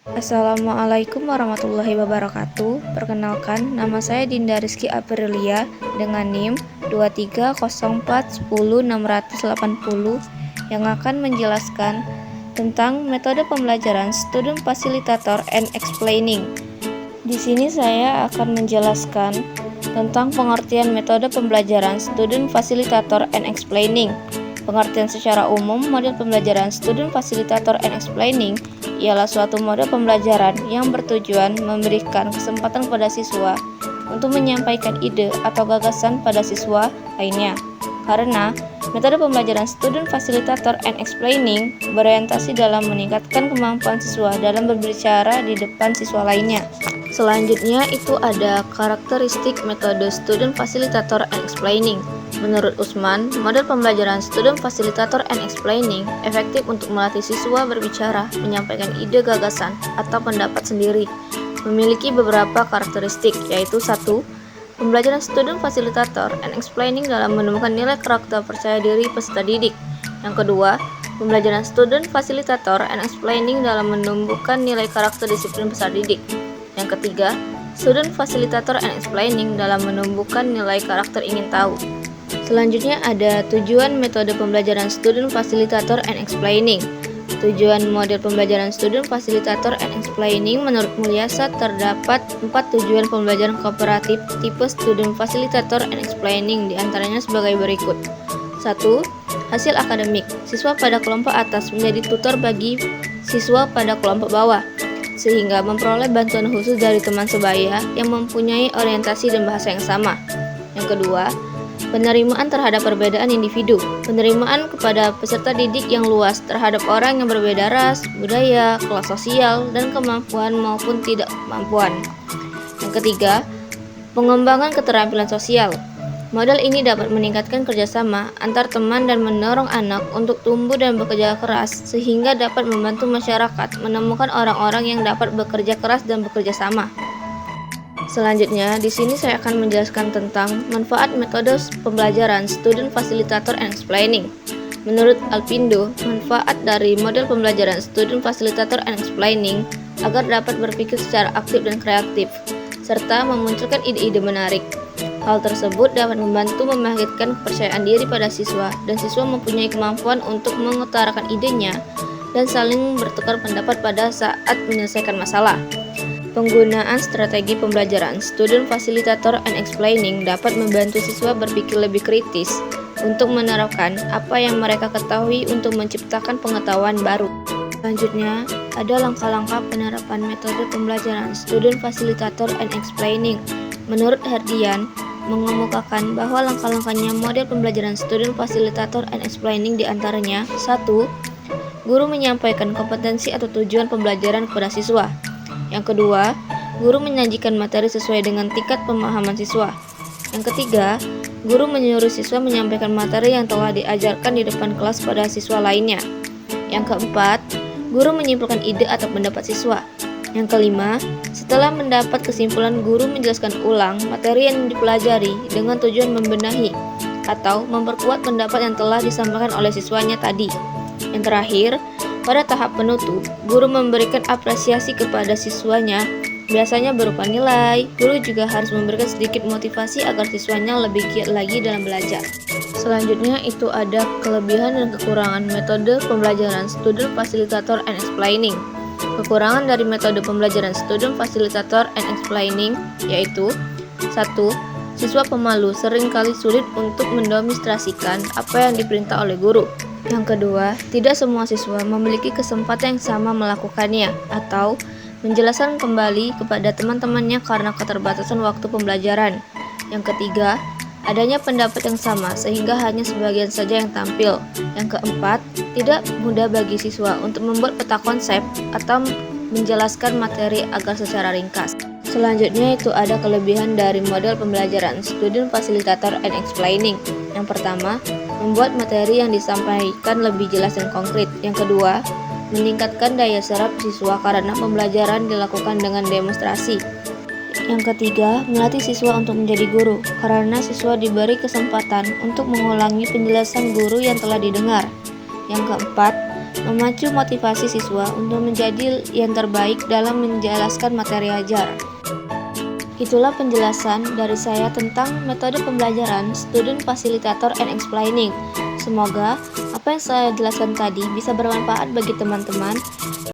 Assalamualaikum warahmatullahi wabarakatuh. Perkenalkan, nama saya Dinda Rizky Aprilia dengan NIM 230410680 yang akan menjelaskan tentang metode pembelajaran Student Facilitator and Explaining. Di sini saya akan menjelaskan tentang pengertian metode pembelajaran Student Facilitator and Explaining. Pengertian secara umum, model pembelajaran Student Facilitator and Explaining ialah suatu model pembelajaran yang bertujuan memberikan kesempatan pada siswa untuk menyampaikan ide atau gagasan pada siswa lainnya. Karena metode pembelajaran Student Facilitator and Explaining berorientasi dalam meningkatkan kemampuan siswa dalam berbicara di depan siswa lainnya. Selanjutnya itu ada karakteristik metode Student Facilitator and Explaining. Menurut Usman, model pembelajaran Student Facilitator and Explaining efektif untuk melatih siswa berbicara, menyampaikan ide gagasan, atau pendapat sendiri. Memiliki beberapa karakteristik, yaitu 1. Pembelajaran Student Facilitator and Explaining dalam menemukan nilai karakter percaya diri peserta didik. Yang kedua, pembelajaran Student Facilitator and Explaining dalam menumbuhkan nilai karakter disiplin peserta didik. Yang ketiga, Student Facilitator and Explaining dalam menumbuhkan nilai karakter ingin tahu. Selanjutnya ada tujuan metode pembelajaran Student Facilitator and Explaining. Tujuan model pembelajaran Student Facilitator and Explaining menurut Mulyasa terdapat 4 tujuan pembelajaran kooperatif tipe Student Facilitator and Explaining, diantaranya sebagai berikut. 1. Hasil akademik. Siswa pada kelompok atas menjadi tutor bagi siswa pada kelompok bawah, sehingga memperoleh bantuan khusus dari teman sebaya yang mempunyai orientasi dan bahasa yang sama. Yang kedua, penerimaan terhadap perbedaan individu. Penerimaan kepada peserta didik yang luas terhadap orang yang berbeda ras, budaya, kelas sosial, dan kemampuan maupun tidak kemampuan. Yang ketiga, pengembangan keterampilan sosial. Model ini dapat meningkatkan kerjasama antar teman dan mendorong anak untuk tumbuh dan bekerja keras sehingga dapat membantu masyarakat menemukan orang-orang yang dapat bekerja keras dan bekerja sama. Selanjutnya, di sini saya akan menjelaskan tentang manfaat metode pembelajaran Student Facilitator and Explaining. Menurut Alpindo, manfaat dari model pembelajaran Student Facilitator and Explaining agar dapat berpikir secara aktif dan kreatif, serta memunculkan ide-ide menarik. Hal tersebut dapat membantu membangkitkan kepercayaan diri pada siswa, dan siswa mempunyai kemampuan untuk mengutarakan idenya dan saling bertukar pendapat pada saat menyelesaikan masalah. Penggunaan strategi pembelajaran Student Facilitator and Explaining dapat membantu siswa berpikir lebih kritis untuk menerapkan apa yang mereka ketahui untuk menciptakan pengetahuan baru. Selanjutnya, ada langkah-langkah penerapan metode pembelajaran Student Facilitator and Explaining. Menurut Herdian, mengemukakan bahwa langkah-langkahnya model pembelajaran Student Facilitator and Explaining diantaranya 1. Guru menyampaikan kompetensi atau tujuan pembelajaran kepada siswa. Yang kedua, guru menyajikan materi sesuai dengan tingkat pemahaman siswa. Yang ketiga, guru menyuruh siswa menyampaikan materi yang telah diajarkan di depan kelas pada siswa lainnya. Yang keempat, guru menyimpulkan ide atau pendapat siswa. Yang kelima, setelah mendapat kesimpulan, guru menjelaskan ulang materi yang dipelajari dengan tujuan membenahi atau memperkuat pendapat yang telah disampaikan oleh siswanya tadi. Yang terakhir, pada tahap penutup, guru memberikan apresiasi kepada siswanya, biasanya berupa nilai. Guru juga harus memberikan sedikit motivasi agar siswanya lebih giat lagi dalam belajar. Selanjutnya itu ada kelebihan dan kekurangan metode pembelajaran Student Facilitator and Explaining. Kekurangan dari metode pembelajaran Student Facilitator and Explaining yaitu 1. Siswa pemalu seringkali sulit untuk mendemonstrasikan apa yang diperintah oleh guru. Yang kedua, tidak semua siswa memiliki kesempatan yang sama melakukannya atau menjelaskan kembali kepada teman-temannya karena keterbatasan waktu pembelajaran. Yang ketiga, adanya pendapat yang sama sehingga hanya sebagian saja yang tampil. Yang keempat, tidak mudah bagi siswa untuk membuat peta konsep atau menjelaskan materi agar secara ringkas. Selanjutnya itu ada kelebihan dari model pembelajaran Student Facilitator and Explaining. Yang pertama, membuat materi yang disampaikan lebih jelas dan konkret. Yang kedua, meningkatkan daya serap siswa karena pembelajaran dilakukan dengan demonstrasi. Yang ketiga, melatih siswa untuk menjadi guru, karena siswa diberi kesempatan untuk mengulangi penjelasan guru yang telah didengar. Yang keempat, memacu motivasi siswa untuk menjadi yang terbaik dalam menjelaskan materi ajar. Itulah penjelasan dari saya tentang metode pembelajaran Student Facilitator and Explaining. Semoga apa yang saya jelaskan tadi bisa bermanfaat bagi teman-teman.